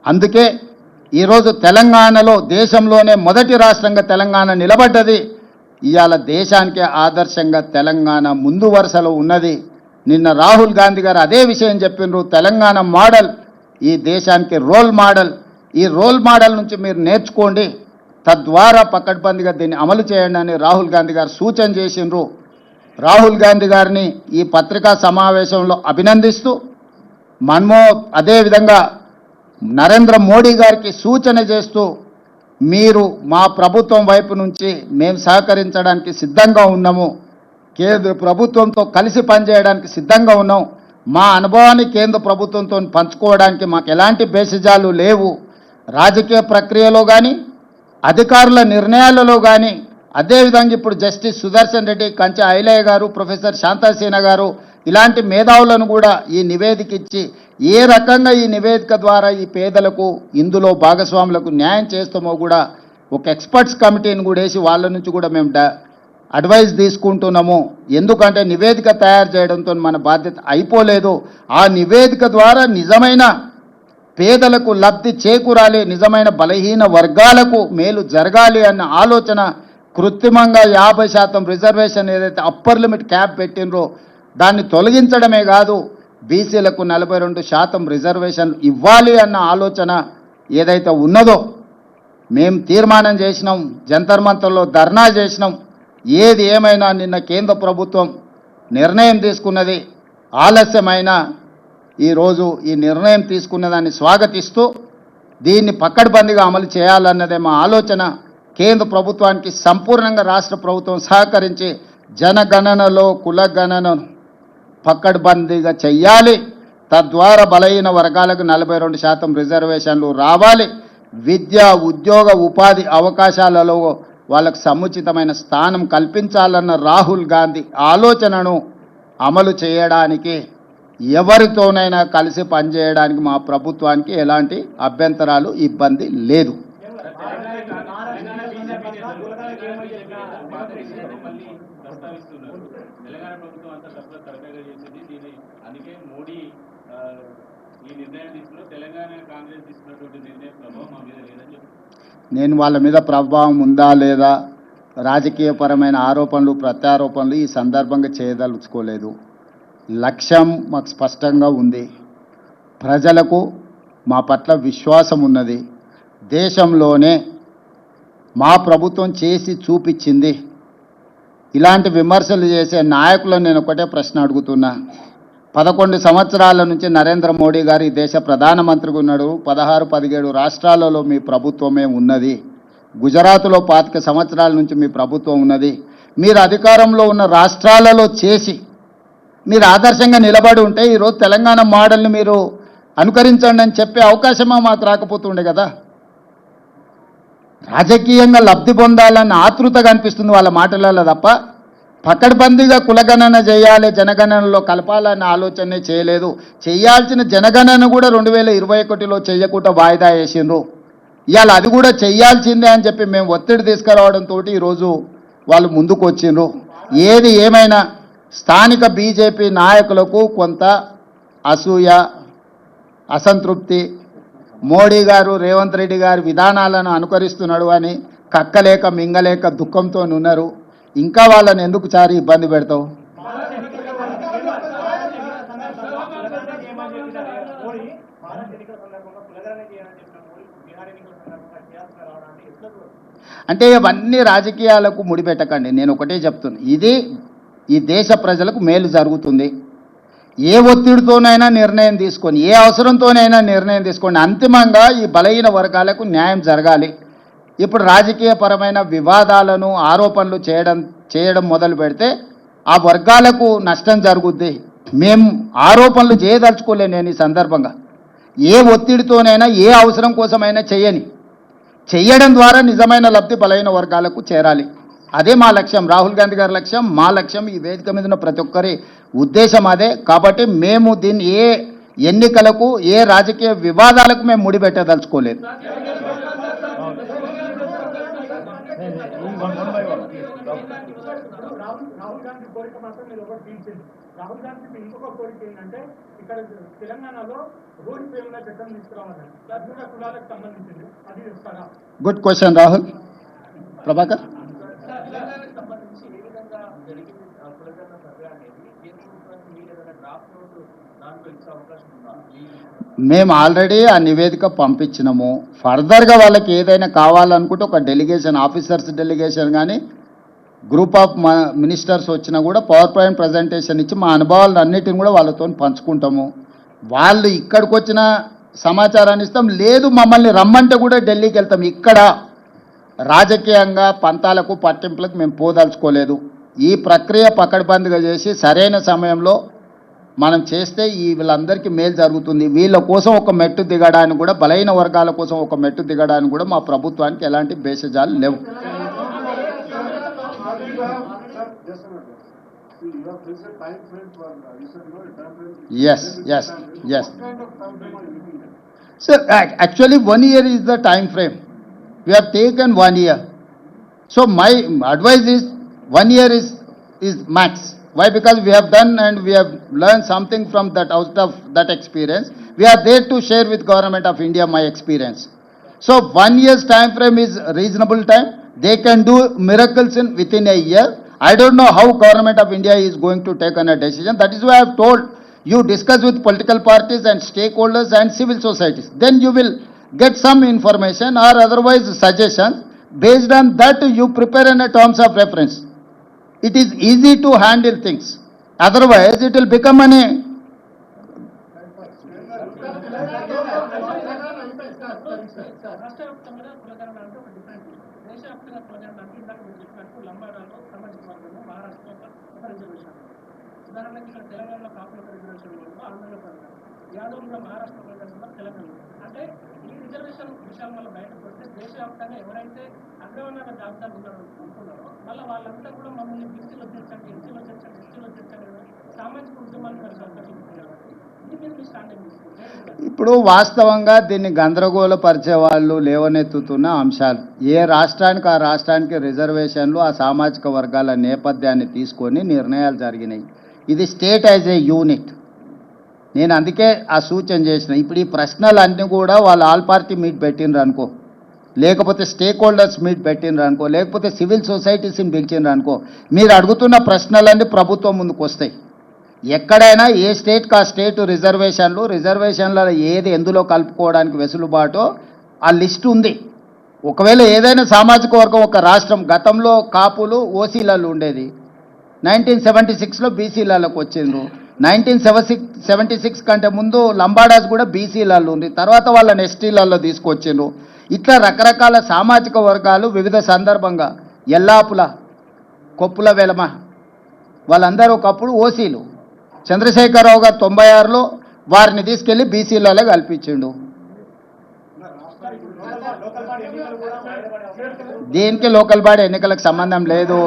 అందుకే ఈరోజు తెలంగాణలో దేశంలోనే మొదటి రాష్ట్రంగా తెలంగాణ నిలబడ్డది. ఇవాళ దేశానికే ఆదర్శంగా తెలంగాణ ముందు వరుసలో ఉన్నది. నిన్న రాహుల్ గాంధీ గారు అదే విషయం చెప్పిండ్రు. తెలంగాణ మోడల్ ఈ దేశానికి రోల్ మోడల్. ఈ రోల్ మోడల్ నుంచి మీరు నేర్చుకోండి, తద్వారా పకడ్బందీగా దీన్ని అమలు చేయండి అని రాహుల్ గాంధీ గారు సూచన చేసిండ్రు. రాహుల్ గాంధీ గారిని ఈ పత్రికా సమావేశంలో అభినందిస్తూ అదేవిధంగా నరేంద్ర మోడీ గారికి సూచన చేస్తూ మీరు మా ప్రభుత్వం వైపు నుంచి మేము సహకరించడానికి సిద్ధంగా ఉన్నాము, కేంద్ర ప్రభుత్వంతో కలిసి పనిచేయడానికి సిద్ధంగా ఉన్నాం, మా అనుభవాన్ని కేంద్ర ప్రభుత్వంతో పంచుకోవడానికి మాకు ఎలాంటి బేసిజాలు లేవు. రాజకీయ ప్రక్రియలో కానీ అధికారుల నిర్ణయాలలో కానీ అదేవిధంగా ఇప్పుడు జస్టిస్ సుదర్శన్ రెడ్డి, కంచె ఐలయ్య గారు, ప్రొఫెసర్ శాంతాసేన గారు ఇలాంటి మేధావులను కూడా ఈ నివేదిక ఇచ్చి ఏ రకంగా ఈ నివేదిక ద్వారా ఈ పేదలకు ఇందులో భాగస్వాములకు న్యాయం చేస్తామో కూడా ఒక ఎక్స్పర్ట్స్ కమిటీని కూడా వేసి వాళ్ళ నుంచి కూడా మేము అడ్వైస్ తీసుకుంటున్నాము. ఎందుకంటే నివేదిక తయారు చేయడంతో మన బాధ్యత అయిపోలేదు. ఆ నివేదిక ద్వారా నిజమైన పేదలకు లబ్ధి చేకూరాలి, నిజమైన బలహీన వర్గాలకు మేలు జరగాలి అన్న ఆలోచన కృత్రిమంగా 50% రిజర్వేషన్ ఏదైతే అప్పర్ లిమిట్ క్యాప్ పెట్టినరో దాన్ని తొలగించడమే కాదు, బీసీలకు 42% రిజర్వేషన్ ఇవ్వాలి అన్న ఆలోచన ఏదైతే ఉన్నదో మేము తీర్మానం చేసినాం, జంతర్ మంతర్లో ధర్నా చేసినాం. ఏది ఏమైనా నిన్న కేంద్ర ప్రభుత్వం నిర్ణయం తీసుకున్నది. ఆలస్యమైన ఈరోజు ఈ నిర్ణయం తీసుకున్న దాన్ని స్వాగతిస్తూ దీన్ని పకడ్బందీగా అమలు చేయాలన్నదే మా ఆలోచన. కేంద్ర ప్రభుత్వానికి సంపూర్ణంగా రాష్ట్ర ప్రభుత్వం సహకరించి జనగణనలో కులగణనను పకడ్బందీగా చెయ్యాలి. తద్వారా బలహీన వర్గాలకు 42% రిజర్వేషన్లు రావాలి. విద్య, ఉద్యోగ, ఉపాధి అవకాశాలలో వాళ్ళకు సముచితమైన స్థానం కల్పించాలన్న రాహుల్ గాంధీ ఆలోచనను అమలు చేయడానికి ఎవరితోనైనా కలిసి పనిచేయడానికి మా ప్రభుత్వానికి ఎలాంటి అభ్యంతరాలు, ఇబ్బంది లేదు. నేను వాళ్ళ మీద ప్రభావం ఉందా లేదా, రాజకీయపరమైన ఆరోపణలు ప్రత్యారోపణలు ఈ సందర్భంగా చేయదలుచుకోలేదు. లక్ష్యం మాకు స్పష్టంగా ఉంది. ప్రజలకు మా పట్ల విశ్వాసం ఉన్నది. దేశంలోనే మా ప్రభుత్వం చేసి చూపించింది. ఇలాంటి విమర్శలు చేసే నాయకులను నేను ఒకటే ప్రశ్న అడుగుతున్నా. 11 సంవత్సరాల నుంచి నరేంద్ర మోడీ గారు ఈ దేశ ప్రధానమంత్రిగా ఉన్నాడు. 16-17 రాష్ట్రాలలో మీ ప్రభుత్వమే ఉన్నది. గుజరాత్లో 25 సంవత్సరాల నుంచి మీ ప్రభుత్వం ఉన్నది. మీరు అధికారంలో ఉన్న రాష్ట్రాలలో చేసి మీరు ఆదర్శంగా నిలబడి ఉంటే ఈరోజు తెలంగాణ మోడల్ని మీరు అనుకరించండి అని చెప్పే అవకాశమా మాకు రాకపోతుండే కదా. రాజకీయంగా లబ్ధి పొందాలన్న ఆతృతగా అనిపిస్తుంది వాళ్ళ మాటలలో తప్ప పకడ్బందీగా కులగణన చేయాలి, జనగణనలో కలపాలన్న ఆలోచనే చేయలేదు. చేయాల్సిన జనగణన కూడా 2021లో చేయకుండా వాయిదా వేసిండ్రు. ఇవాళ అది కూడా చేయాల్సిందే అని చెప్పి మేము ఒత్తిడి తీసుకురావడంతో ఈరోజు వాళ్ళు ముందుకు వచ్చిండ్రు. ఏది ఏమైనా స్థానిక బీజేపీ నాయకులకు కొంత అసూయ, అసంతృప్తి, మోడీ గారు రేవంత్ రెడ్డి గారి విధానాలను అనుకరిస్తున్నాడు అని కక్కలేక మింగలేక దుఃఖంతో ఉన్నారు. ఇంకా వాళ్ళని ఎందుకు చారి ఇబ్బంది పెడతావు? అంటే ఇవన్నీ రాజకీయాలకు ముడిపెట్టకండి. నేను ఒకటే చెప్తున్నా, ఇది ఈ దేశ ప్రజలకు మేలు జరుగుతుంది. ఏ ఒత్తిడితోనైనా నిర్ణయం తీసుకొని, ఏ అవసరంతోనైనా నిర్ణయం తీసుకోండి. అంతిమంగా ఈ బలహీన వర్గాలకు న్యాయం జరగాలి. ఇప్పుడు రాజకీయపరమైన వివాదాలను, ఆరోపణలు చేయడం మొదలు పెడితే ఆ వర్గాలకు నష్టం జరుగుద్ది. మేము ఆరోపణలు చేయదలుచుకోలే. నేను ఈ సందర్భంగా ఏ ఒత్తిడితోనైనా, ఏ అవసరం కోసమైనా చేయడం ద్వారా నిజమైన లబ్ధి బలహీన వర్గాలకు చేరాలి. అదే మా లక్ష్యం, రాహుల్ గాంధీ గారి లక్ష్యం, మా లక్ష్యం, ఈ వేదిక మీద ఉన్న ప్రతి ఒక్కరి ఉద్దేశం అదే. కాబట్టి మేము దీన్ని ఏ ఎన్నికలకు, ఏ రాజకీయ వివాదాలకు మేము ముడిపెట్టదలుచుకోలేదు. రాహుల్ గాంధీ ఇంకొక కోరిక ఏంటంటే ఇక్కడ తెలంగాణలో రోడ్డు పేరున చట్టం తీసుకురావాలని లగ్న కులాలకు సంబంధించింది అది ఇస్తారా? Good question Rahul. ప్రభాకర్. తెలంగాణకు సంబంధించి ఏ విధంగా జరిగింది కులగణన సర్వే అనేది కేంద్ర ప్రభుత్వానికి మీరు ఏదైనా డ్రాఫ్ట్ నోట్ దాంట్లో ఇచ్చే అవకాశం ఉందా? మేము ఆల్రెడీ ఆ నివేదిక పంపించినాము. ఫర్దర్గా వాళ్ళకి ఏదైనా కావాలనుకుంటే ఒక డెలిగేషన్, ఆఫీసర్స్ డెలిగేషన్ కానీ గ్రూప్ ఆఫ్ మినిస్టర్స్ వచ్చినా కూడా పవర్ పాయింట్ ప్రజెంటేషన్ ఇచ్చి మా అనుభవాలను అన్నిటిని కూడా వాళ్ళతో పంచుకుంటాము. వాళ్ళు ఇక్కడికి వచ్చిన సమాచారాన్ని ఇస్తాం, లేదు మమ్మల్ని రమ్మంటే కూడా ఢిల్లీకి వెళ్తాం. ఇక్కడ రాజకీయంగా పంతాలకు పట్టింపులకు మేము పోదలుచుకోలేదు. ఈ ప్రక్రియ పకడ్బందీగా చేసి సరైన సమయంలో మనం చేస్తే వీళ్ళందరికీ మేలు జరుగుతుంది. వీళ్ళ కోసం ఒక మెట్టు దిగడానికి కూడా, బలైన వర్గాల కోసం ఒక మెట్టు దిగడానికి కూడా మా ప్రభుత్వానికి ఎలాంటి భేషజాలు లేవు. Yes. Sir, actually 1 year is the time frame. We have taken 1 year. So my advice is 1 year is max. Why? Because we have done and we have learned something from that, out of that experience. We are there to share with Government of India my experience. So 1 year's time frame is reasonable time. They can do miracles within a year. I don't know how Government of India is going to take on a decision. That is why I have told you discuss with political parties and stakeholders and civil societies. Then you will get some information or otherwise suggestions. Based on that, you prepare in a terms of reference. It is easy to handle things. Otherwise, it will become an రాష్ట్రవ్యాప్తంగా కులగణన అంటే ఒక different. దేశవ్యాప్తంగా కులగణన అంటే ఇందాక మీరు చెప్పినట్టు లంబాడాలో సామాజిక వర్గంలో మహారాష్ట్రలో ఒక రిజర్వేషన్. ఉదాహరణకి ఇక్కడ తెలంగాణలో కాపుల రిజర్వేషన్ వల్ల ఆంధ్రలో పడతారు, యాదవ్ కూడా మహారాష్ట్ర ప్రజల్లో తెలంగాణ. అంటే ఈ రిజర్వేషన్ విషయాల వల్ల బయటకు వస్తే దేశవ్యాప్తంగా ఎవరైతే అగ్రవర్ణాల జాబితాలు ఉన్నారో అనుకున్నారో మళ్ళీ వాళ్ళంతా కూడా మమ్మల్ని బీసీలో చేర్చండి, ఎస్సీలో చేర్చండి, ఎస్టీలో చేర్చండి, సామాజిక ఉద్యమాలు కలిసి అవకాశం ఉంది కాబట్టి ఇది మీరు మీ స్టాండింగ్ తీసుకుంటారు. ఇప్పుడు వాస్తవంగా దీన్ని గందరగోళపరిచే వాళ్ళు లేవనెత్తుతున్న అంశాలు. ఏ రాష్ట్రానికి ఆ రాష్ట్రానికి రిజర్వేషన్లు, ఆ సామాజిక వర్గాల నేపథ్యాన్ని తీసుకొని నిర్ణయాలు జరిగినాయి. ఇది స్టేట్ యాజ్ ఏ యూనిట్. నేను అందుకే ఆ సూచన చేసిన. ఇప్పుడు ఈ ప్రశ్నలన్నీ కూడా వాళ్ళు ఆల్ పార్టీ మీట్ పెట్టినరు అనుకో, లేకపోతే స్టేక్ హోల్డర్స్ మీట్ పెట్టినరు అనుకో, లేకపోతే సివిల్ సొసైటీస్ని పిలిచినరు అనుకో, మీరు అడుగుతున్న ప్రశ్నలన్నీ ప్రభుత్వం ముందుకు వస్తాయి. ఎక్కడైనా ఏ స్టేట్కి ఆ స్టేట్ రిజర్వేషన్ల ఏది ఎందులో కలుపుకోవడానికి వెసులుబాటో ఆ లిస్ట్ ఉంది. ఒకవేళ ఏదైనా సామాజిక వర్గం ఒక రాష్ట్రం, గతంలో కాపులు ఓసీలలో ఉండేది, 1976లో బీసీలలోకి వచ్చిండ్రు. 1976 కంటే ముందు లంబాడాస్ కూడా బీసీలలో ఉంది, తర్వాత వాళ్ళని ఎస్టీలలో తీసుకొచ్చిండ్రు. ఇట్లా రకరకాల సామాజిక వర్గాలు వివిధ సందర్భంగా, ఎల్లాపుల, కొప్పుల వెలమ వాళ్ళందరూ ఒకప్పుడు ఓసీలు. చంద్రశేఖరరావు గారు 96లో వారిని తీసుకెళ్లి బీసీలలో కల్పించిండు. దీనికి లోకల్ బాడీ ఎన్నికలకు సంబంధం లేదు.